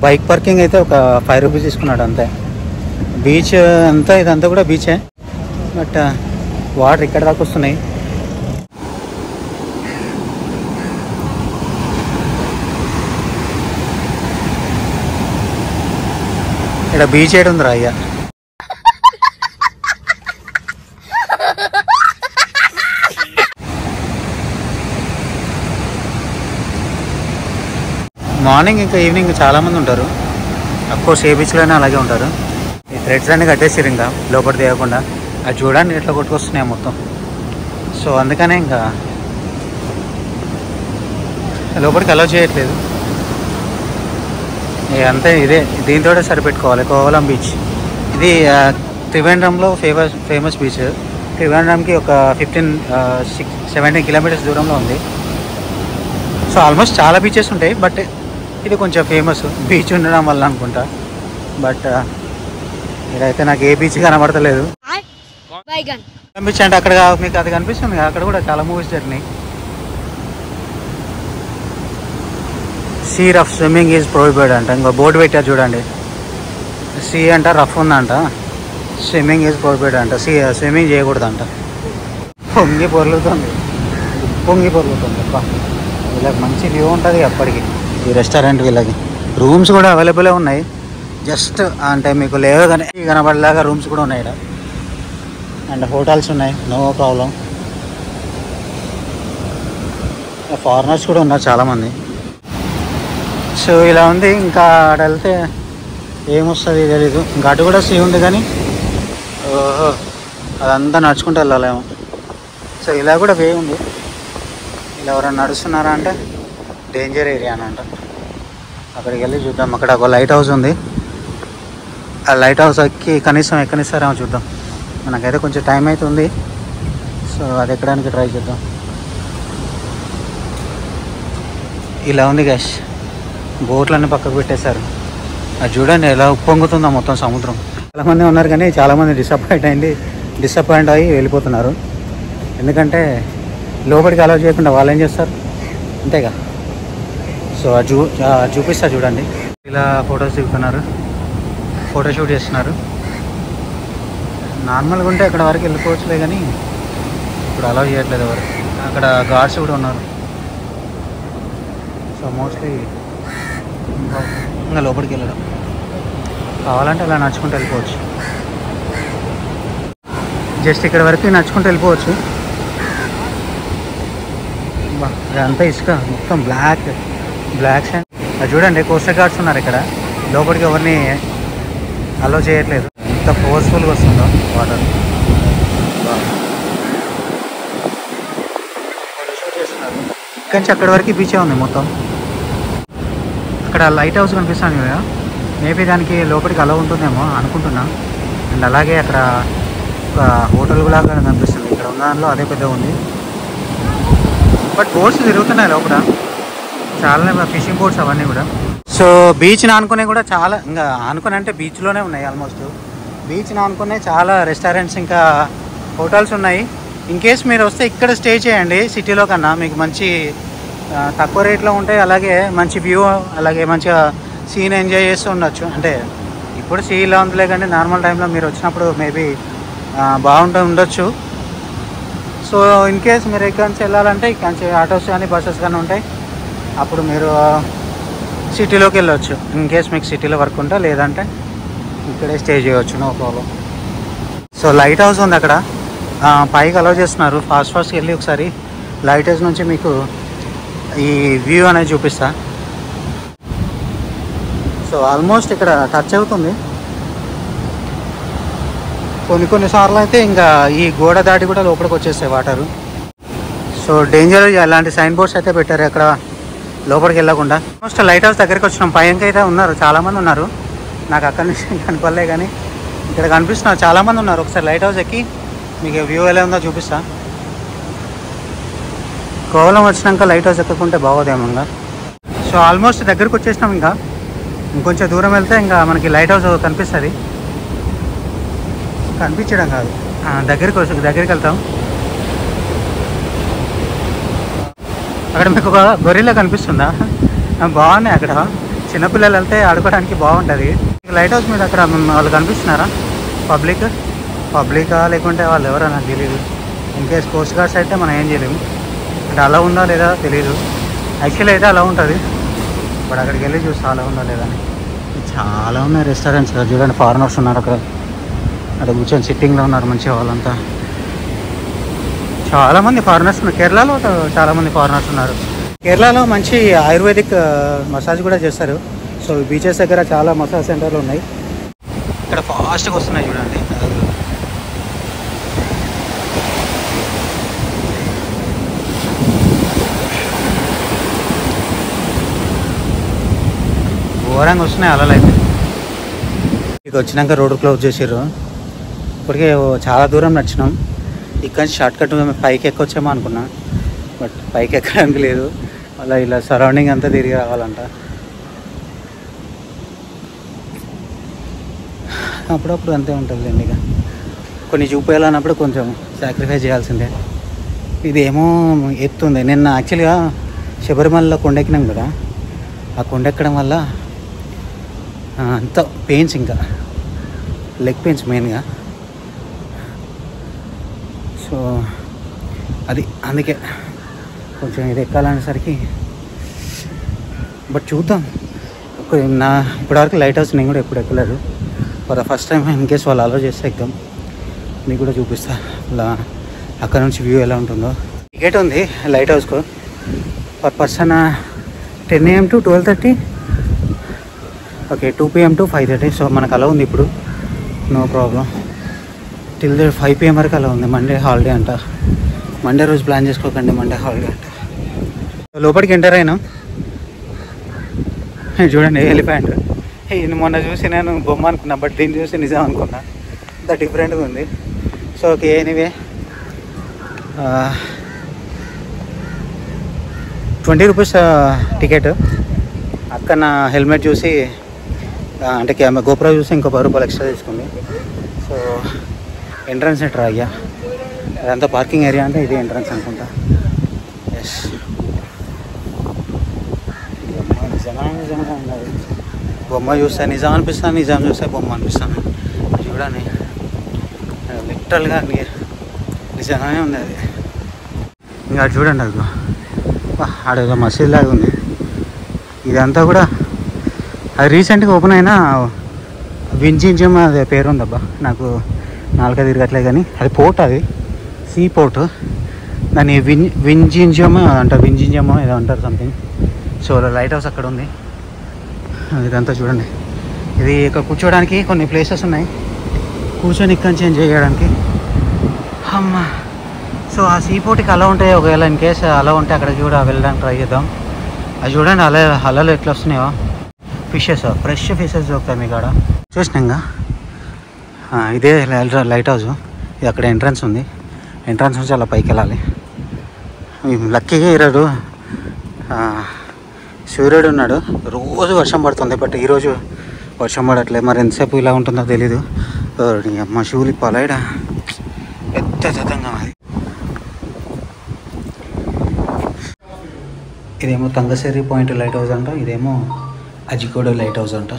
Bike parking అయితే ఒక 5 rupees తీసుకున్నాడు అంతే. బీచ్ అంతా ఇదంతా కూడా బీచే, బట్ వాటర్ ఇక్కడ దాకా వస్తున్నాయి. ఇక్కడ బీచ్ ఏడు ఉందిరా అయ్యా. మార్నింగ్ ఇంకా ఈవినింగ్ చాలామంది ఉంటారు. అఫ్కోర్స్ ఏ బీచ్లోనే అలాగే ఉంటారు. ఈ థ్రెడ్స్ అన్నీ కట్టేసారు ఇంకా లోపల తీయకుండా. అది చూడండి ఎట్లా కొట్టుకొస్తున్నాయి మొత్తం. సో అందుకనే ఇంకా లోపలికి అలౌ చేయట్లేదు. అంతే, ఇదే దీంతో సరిపెట్టుకోవాలి. కోవలం బీచ్ ఇది త్రివేంద్రంలో ఫేమస్ బీచ్. త్రివేంద్రంకి ఒక 17 కిలోమీటర్స్ దూరంలో ఉంది. సో ఆల్మోస్ట్ చాలా బీచెస్ ఉంటాయి, బట్ ఇది కొంచెం ఫేమస్ బీచ్ ఉండడం వల్ల అనుకుంటా. బట్ ఇదైతే నాకు ఏ బీచ్ కనబడతలేదు. బీచ్ అంటే అక్కడ మీకు అది కనిపిస్తుంది, అక్కడ కూడా చాలా మూవీస్ జరిగినాయి. Sea rough swimming is prohibited అంట. ఇంకో బోర్డు పెట్టారు చూడండి, సీ అంట రఫ్ ఉందంట, స్విమ్మింగ్ ఈజ్ ప్రొహిబిటెడ్ అంట. స్విమ్మింగ్ చేయకూడదంట. పొంగి పొర్లుతుంది అబ్బా. వీళ్ళకి మంచి వ్యూ ఉంటుంది ఎప్పటికీ. ఈ రెస్టారెంట్ వీళ్ళకి రూమ్స్ కూడా అవైలబులే ఉన్నాయి. జస్ట్ అంటే మీకు లేవు కానీ కనబడేలాగా రూమ్స్ కూడా ఉన్నాయి ఇక్కడ. అండ్ హోటల్స్ ఉన్నాయి, నో ప్రాబ్లం. ఫారినర్స్ కూడా ఉన్నారు చాలామంది. సో ఇలా ఉంది. ఇంకా అటు వెళ్తే ఏమొస్తుంది తెలీదు. ఇంకా అటు కూడా సీ ఉంది కానీ ఓహో అదంతా నడుచుకుంటూ వెళ్ళాలేమో. సో ఇలా కూడా వే ఉంది. ఇలా ఎవరైనా నడుస్తున్నారా అంటే డేంజర్ ఏరియా అని అంట. అక్కడికి వెళ్ళి చూద్దాం. అక్కడ ఒక లైట్ హౌస్ ఉంది. ఆ లైట్ హౌస్ కనీసం ఎక్కనిస్తారేమో చూద్దాం. మనకైతే కొంచెం టైం అయితే ఉంది. సో అది ఎక్కడానికి ట్రై చేద్దాం. ఇలా ఉంది గ్యాస్. బోట్లన్నీ పక్కకు పెట్టేశారు. అది చూడండి ఎలా ఉప్పొంగుతుందో మొత్తం సముద్రం. చాలామంది ఉన్నారు కానీ చాలామంది డిసప్పాయింట్ అయ్యి వెళ్ళిపోతున్నారు. ఎందుకంటే లోపలికి అలౌ చేయకుండా వాళ్ళు ఏం చేస్తారు, అంతేగా. సో చూపిస్తా చూడండి. ఇలా ఫొటోస్ దిగుతున్నారు, ఫోటోషూట్ చేస్తున్నారు. నార్మల్గా ఉంటే అక్కడ వరకు వెళ్ళిపోవచ్చులే కానీ ఇప్పుడు అలౌ చేయట్లేదు ఎవరు. అక్కడ గార్డ్స్ కూడా ఉన్నారు. సో మోస్ట్లీ ఇంకా లోపలికి వెళ్ళడం కావాలంటే అలా నడుచుకుంటూ వెళ్ళిపోవచ్చు. జస్ట్ ఇక్కడ వరకు నడుచుకుంటూ వెళ్ళిపోవచ్చు. ఇదంతా ఇసుక మొత్తం బ్లాక్ శాండ్. అది చూడండి కోస్టల్ గార్డ్స్ ఉన్నారు ఇక్కడ. లోపలికి ఎవరిని అలో చేయట్లేదు. ఎంత ఫోర్స్ఫుల్గా వస్తుందో వాటర్. ఇక్కడి నుంచి అక్కడి వరకు బీచే ఉంది మొత్తం. అక్కడ లైట్ హౌస్ కనిపిస్తాను కదా, మేబీ దానికి లోపలికి అలా ఉంటుందేమో అనుకుంటున్నా. అండ్ అలాగే అక్కడ ఒక హోటల్ కూడా కనిపిస్తుంది. ఇక్కడ ఉన్న దానిలో అదే పెద్దగా ఉంది. బట్ బోట్స్ తిరుగుతున్నాయి లోపల, చాలా ఫిషింగ్ బోట్స్ అవన్నీ కూడా. సో బీచ్ని ఆనుకునే కూడా చాలా, ఇంకా ఆనుకుని అంటే బీచ్లోనే ఉన్నాయి. ఆల్మోస్ట్ బీచ్ని ఆనుకునే చాలా రెస్టారెంట్స్ ఇంకా హోటల్స్ ఉన్నాయి. ఇన్ కేస్ మీరు వస్తే ఇక్కడ స్టే చేయండి. సిటీలో కన్నా మీకు మంచి తక్కువ రేట్లో ఉంటాయి. అలాగే మంచి వ్యూ, అలాగే మంచిగా సీన్ ఎంజాయ్ చేస్తూ ఉండొచ్చు. అంటే ఇప్పుడు సీ ఇలా ఉందిలే కానీ నార్మల్ టైంలో మీరు వచ్చినప్పుడు మేబీ ఉండొచ్చు. సో ఇన్ కేస్ మీరు ఇక్కడి నుంచి వెళ్ళాలంటే ఇక్కడి నుంచి ఆటోస్ కానీ బస్సెస్ కానీ ఉంటాయి. అప్పుడు మీరు సిటీలోకి వెళ్ళొచ్చు. ఇన్ కేస్ మీకు సిటీలో వర్క్ ఉంటే, లేదంటే ఇక్కడే స్టే చేయవచ్చు, no problem. So lighthouse ఉంది అక్కడ, పైకి అలౌ చేస్తున్నారు. ఫాస్ట్కి వెళ్ళి ఒకసారి లైట్ హౌస్ నుంచి మీకు ఈ వ్యూ అనేది చూపిస్తా. సో ఆల్మోస్ట్ ఇక్కడ టచ్ అవుతుంది. కొన్నిసార్లు అయితే ఇంకా ఈ గోడ దాటి కూడా లోపలికి వచ్చేస్తాయి వాటరు. సో డేంజర్ అలాంటి సైన్ బోర్డ్స్ అయితే పెట్టారు అక్కడ లోపలికి వెళ్ళకుండా. ఆల్మోస్ట్ లైట్ హౌస్ దగ్గరికి వచ్చినాం. పైకి అయితే ఉన్నారు, చాలామంది ఉన్నారు. నాకు అక్కడి నుంచి కనపడలే కానీ ఇక్కడ కనిపిస్తున్నారు, చాలామంది ఉన్నారు. ఒకసారి లైట్ హౌస్ ఎక్కి మీకు వ్యూ ఎలా ఉందో చూపిస్తా. కోవలం వచ్చినాక లైట్ హౌస్ ఎక్కకుంటే బాగోదేమో ఇంకా. సో ఆల్మోస్ట్ దగ్గరికి వచ్చేసినాం. ఇంకా ఇంకొంచెం దూరం వెళ్తే ఇంకా మనకి లైట్ హౌస్ కనిపిస్తుంది. కనిపించడం కాదు, దగ్గరికి వెళ్తాం. అక్కడ మీకు ఒక గొరిల్లా కనిపిస్తుందా? బాగున్నాయి అక్కడ. చిన్నపిల్లలు వెళ్తే ఆడుకోవడానికి బాగుంటుంది. లైట్ హౌస్ మీద అక్కడ వాళ్ళు కనిపిస్తున్నారా? పబ్లికా లేకుంటే వాళ్ళు ఎవరో నాకు తెలియదు. ఇన్ కేస్ కోస్ట్ గార్డ్స్ అయితే మనం ఏం చేయలేము. అంటే అలా ఉందా లేదా తెలియదు. యాక్చువల్లీ అయితే అలా ఉంటుంది, బట్ అక్కడికి వెళ్ళి చూస్తే అలా ఉందా లేదా అని. చాలా ఉన్నాయి రెస్టారెంట్స్. చూడండి, ఫారినర్స్ ఉన్నారు అక్కడ కూర్చొని సిట్టింగ్లో ఉన్నారు మంచిగా వాళ్ళంతా. చాలామంది ఫారినర్స్ ఉన్నారు. కేరళలో చాలామంది ఫారినర్స్ ఉన్నారు. కేరళలో మంచి ఆయుర్వేదిక్ మసాజ్ కూడా చేస్తారు. సో బీచెస్ దగ్గర చాలా మసాజ్ సెంటర్లు ఉన్నాయి. ఇక్కడ ఫాస్ట్గా వస్తున్నాయి చూడండి. ఘోరంగా వస్తున్నాయి అలలు అయితే. ఇక వచ్చినాక రోడ్డు క్లోజ్ చేసారు. ఇప్పటికే చాలా దూరం నడిచినాం. ఇక్కడ నుంచి షార్ట్ కట్ పైకి ఎక్కొచ్చామో అనుకున్నా, బట్ పైకి ఎక్కడానికి లేదు. అలా ఇలా సరౌండింగ్ అంతా తిరిగి రావాలంట. అప్పుడప్పుడు అంతే ఉంటుంది అండి. ఇక కొన్ని చూపేయాలన్నప్పుడు కొంచెం సాక్రిఫైస్ చేయాల్సిందే. ఇదేమో ఎత్తుంది. నిన్న యాక్చువల్గా శబరిమలలో కొండెక్కినాం కదా, ఆ కొండెక్కడం వల్ల అంత పెయిన్స్, ఇంకా లెగ్ పెయిన్స్ మెయిన్గా. సో అది అందుకే కొంచెం ఇది ఎక్కాలనేసరికి. బట్ చూద్దాం. ఇప్పటివరకు లైట్ హౌస్ నేను కూడా ఎప్పుడు ఎక్కలేదు. For the first time in case వాళ్ళు అలో చేస్తే ఎక్దాం. మీకు కూడా చూపిస్తా అలా అక్కడ నుంచి వ్యూ ఎలా ఉంటుందో. టికెట్ ఉంది లైట్ హౌస్కు per person 10 AM to 12:30. Okay, 2 PM to 5:30. So మనకు అలా ఉంది ఇప్పుడు, నో ప్రాబ్లం. టిల్ 5 PM వరకు అలా ఉంది. మండే హాలిడే అంట. మండే రోజు ప్లాన్ చేసుకోకండి, మండే హాలిడే అంట. లోపలికి ఎంటర్ అయినా చూడండి ఎలిఫెంట్. ఇది మొన్న చూసి నేను బొమ్మ అనుకున్నా, బట్ దీన్ని చూసి నిజం అనుకున్నా. అంత డిఫరెంట్గా ఉంది. So okay, anyway 20 rupees ticket. అక్క నా హెల్మెట్ చూసి అంటే గోప్రో చూసి ఇంకో 10 రూపాయలు ఎక్స్ట్రా తీసుకుంది. సో ఎంట్రన్స్ ట్రై అయ్యా. అదంతా పార్కింగ్ ఏరియా అంటే ఇది ఎంట్రన్స్ అనుకుంటా. ఎస్, నిజంగా ఉన్నది. బొమ్మ చూస్తే నిజం అనిపిస్తాను, నిజం చూస్తే బొమ్మ అనిపిస్తాను. చూడండి, లిటరల్గా నిజంగానే ఉంది అది. ఇంకా చూడండి, అది ఆడేదో మసీద్ లాగా ఉంది. ఇదంతా కూడా అది రీసెంట్గా ఓపెన్ అయిన వింజింజం అదే పేరు ఉందబ్బా, నాకు నాలుక తిరగట్లే కానీ అది పోర్ట్, అది సీ పోర్ట్. దాన్ని వింజింజమో ఏదో అంటారు సంథింగ్. సో లైట్ హౌస్ అక్కడ ఉంది. ఇదంతా చూడండి. ఇది ఇక్కడ కూర్చోడానికి కొన్ని ప్లేసెస్ ఉన్నాయి, కూర్చొని ఇక్కడ నుంచి ఎంజాయ్ చేయడానికి. అమ్మ, సో ఆ సీ పోర్ట్కి అలా ఉంటాయి. ఒకవేళ ఇన్ కేస్ అలా ఉంటే అక్కడికి కూడా వెళ్ళడానికి ట్రై చేద్దాం. అది చూడండి, అలలు ఎట్లా వస్తున్నాయో. ఫిషెస్, ఫ్రెష్ ఫిషెస్ దొరుకుతాయి మీకు అక్కడ. చూసినాగా ఇదే లైట్ హౌస్. ఇది అక్కడ ఎంట్రన్స్ ఉంది. ఎంట్రన్స్ నుంచి అలా పైకి వెళ్ళాలి. లక్కీగా ఈరోజు సూర్యుడు ఉన్నాడు. రోజు వర్షం పడుతుంది, బట్ ఈరోజు వర్షం పడట్లేదు. మరి ఎంతసేపు ఇలా ఉంటుందో తెలీదు. అమ్మ షూలు ఇప్పాలడ పెద్ద చతంగా అది. ఇదేమో తంగసేరి పాయింట్ లైట్ హౌస్ అంట, ఇదేమో అజికోడ లైట్ హౌస్ అంట.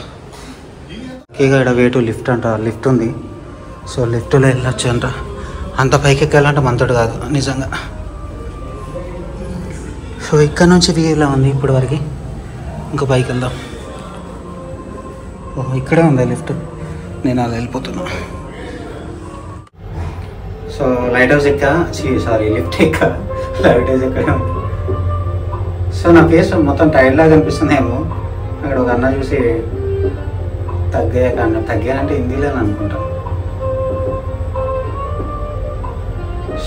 ఇక ఇక్కడ వే టు లిఫ్ట్ అంట, లిఫ్ట్ ఉంది. సో లిఫ్ట్లో వెళ్ళొచ్చు అంట. అంత పైకి ఎక్కాలంటే మనతోటి కాదు నిజంగా. సో ఇక్కడ నుంచి వ్యూ ఇలా ఉంది ఇప్పటి వరకు. ఇంకో పైకి వెళ్దాం. ఓహో, ఇక్కడే ఉంది లిఫ్ట్. నేను అలా వెళ్ళిపోతున్నా. So light house lift light house ఎక్కడ. సో నా ఫేస్ మొత్తం టైర్డ్ లాగా అనిపిస్తుందేమో. అక్కడ ఒక అన్న చూసి తగ్గానంటే హిందీలో అనుకుంటా.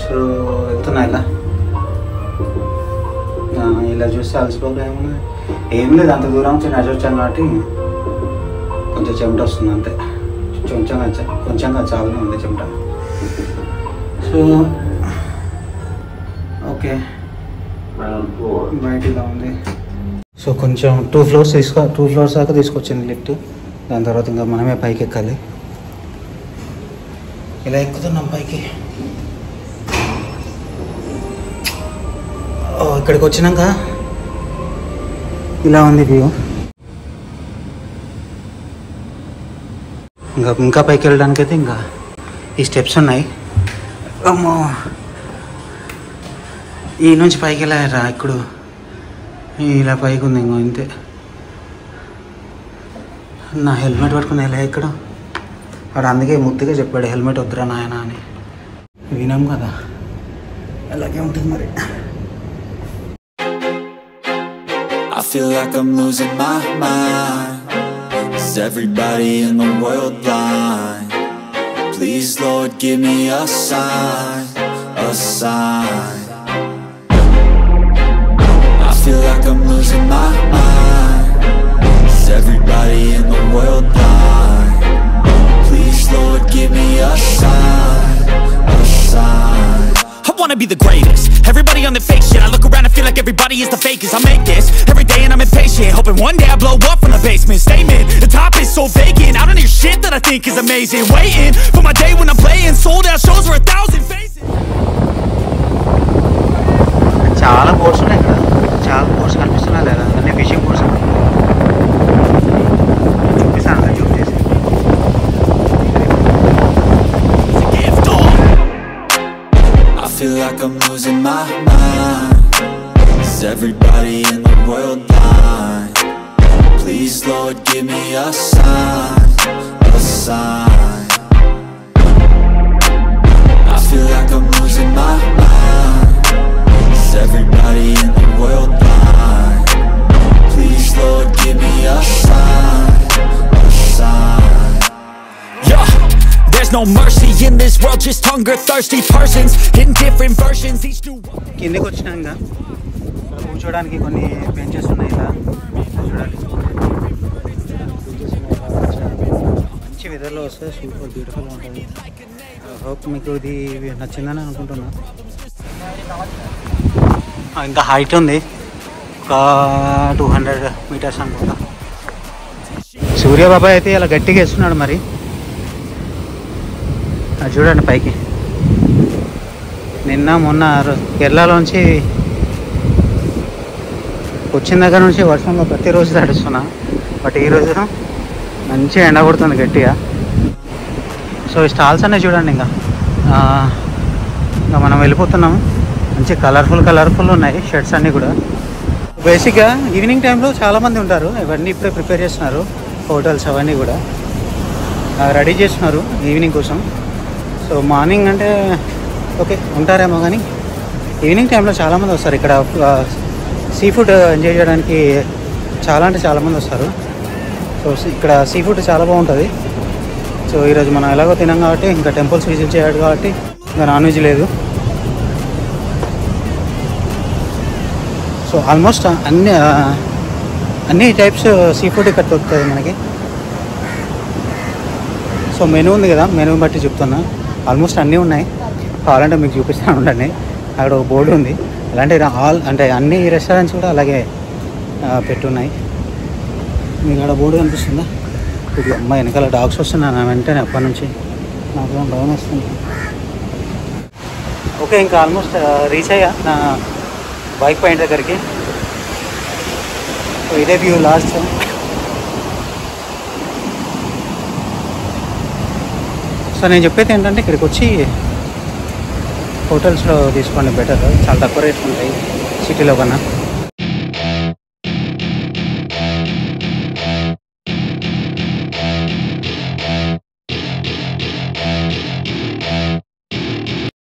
సో వెళ్తున్నా ఇలా చూస్తే అలసిపోగా ఏమన్నా ఏం లేదు. అంత దూరం నుంచి నడిచొచ్చాను కాబట్టి కొంచెం చెమట వస్తుంది అంతే. కొంచెంగా చాలానే ఉంది చెమట. సో ఓకే, బయట ఇలా ఉంది. సో కొంచెం 2 ఫ్లోర్స్ దాకా తీసుకొచ్చింది లిఫ్ట్. దాని తర్వాత ఇంకా మనమే పైకి ఎక్కాలి. ఇలా ఎక్కుతున్నాం పైకి. ఇక్కడికి వచ్చినాక ఇలా ఉంది వ్యూ. ఇంకా పైకి వెళ్ళడానికి అయితే ఇంకా ఈ స్టెప్స్ ఉన్నాయి. అమ్మో, ఈ నుంచి పైకి వెళ్ళారా ఇప్పుడు ఇలా పైకి ఉంది. ఇంకో ఇంతే. నా హెల్మెట్ పట్టుకుని వెళ్ళా ఇక్కడ. వాడు అందుకే ముద్దుగా చెప్పాడు హెల్మెట్ వద్దురా నాయన అని. వినాం కదా, అలాగే ఉంటుంది మరి. I feel like I'm losing my mind. Is everybody in the world blind? Please Lord give me a sign, a sign. I feel like I'm losing my mind. Is everybody in the world blind? Please Lord give me a sign, a sign. I wanna be the greatest. Everybody on the fake shit. I look around and feel like everybody is the fakest. I make this every day and I'm impatient, hoping one day I blow up from the basement. Statement, the top is so vacant. I don't hear shit that I think is amazing. Waiting for my day when I'm playing sold out shows for 1,000 faces. చాలా boats ఉన్నాయి ఇక్కడ. చాలా boats కనిపిస్తున్నాయి లేదా? అన్నీ fishing boats చూపిస్తాను, Zoom చేసి. I feel like I'm losing my mind. Is everybody in the world blind? Please Lord give me a sign, a sign. I feel like I'm losing my mind. Is everybody in the world blind? Please Lord give me a sign, a sign. Yeah. There's no mercy in this world, just hunger thirsty persons in different versions, each new one. కిందకి వచ్చినాక కూర్చోడానికి కొన్ని benches ఉన్నాయి. ఇలా చూడాలి, మంచి వెదర్లో వస్తే super బ్యూటిఫుల్గా ఉంటుంది. హోప్ మీకు ఇది నచ్చిందని అనుకుంటున్నా. ఇంకా హైట్ ఉంది, ఒక 200 మీటర్స్ అనుకుంటా. సూర్యబాబాయ్ అయితే ఇలా గట్టిగా వేస్తున్నాడు మరి. అది చూడండి పైకి. నిన్న మొన్న కేరళలోంచి వచ్చిన దగ్గర నుంచి వర్షంలో ప్రతిరోజు తడుస్తున్నా. బట్ ఈరోజు మంచిగా ఎండ కొడుతుంది గట్టిగా. సో ఈ స్టాల్స్ అన్నీ చూడండి. ఇంకా మనం వెళ్ళిపోతున్నాము. మంచి కలర్ఫుల్ ఉన్నాయి షర్ట్స్ అన్నీ కూడా. బేసిక్గా ఈవినింగ్ టైంలో చాలామంది ఉంటారు. ఇవన్నీ ఇప్పుడే ప్రిపేర్ చేస్తున్నారు. హోటల్స్ అవన్నీ కూడా రెడీ చేస్తున్నారు ఈవినింగ్ కోసం. సో మార్నింగ్ అంటే ఓకే ఉంటారేమో, కానీ ఈవినింగ్ టైంలో చాలామంది వస్తారు ఇక్కడ. సీ ఫుడ్ ఎంజాయ్ చేయడానికి చాలా అంటే చాలామంది వస్తారు. సో ఇక్కడ సీ ఫుడ్ చాలా బాగుంటుంది. సో ఈరోజు మనం ఎలాగో తినాం కాబట్టి, ఇంకా టెంపుల్స్ విజిట్ చేయాలి కాబట్టి ఇంకా నాన్ వెజ్ లేదు. సో ఆల్మోస్ట్ అన్ని టైప్స్ సీ ఫుడ్ ఇక్కడ దొరుకుతుంది మనకి. సో మెనూ ఉంది కదా, మెనూ బట్టి చెప్తున్నా. ఆల్మోస్ట్ అన్నీ ఉన్నాయి. కావాలంటే మీకు చూపిస్తాను ఉండండి. అక్కడ ఒక బోర్డు ఉంది. అలాంటి అంటే అన్ని రెస్టారెంట్స్ కూడా అలాగే పెట్టున్నాయి. మీకు అక్కడ బోర్డు కనిపిస్తుందా? ఇప్పుడు అమ్మ వెనకాల డాగ్స్ వస్తున్నాను వెంటనే అప్పటి నుంచి నాకు భయం వస్తుంది. ఓకే, ఇంకా ఆల్మోస్ట్ రీచ్ అయ్యా నా బైక్ పాయింట్ దగ్గరికి. సో ఇదే వ్యూ లాస్ట్. సో నేను చెప్పేది ఏంటంటే, ఇక్కడికి వచ్చి హోటల్స్లో తీసుకోండి బెటర్. చాలా తక్కువ రేట్లు ఉంటాయి సిటీలో కన్నా.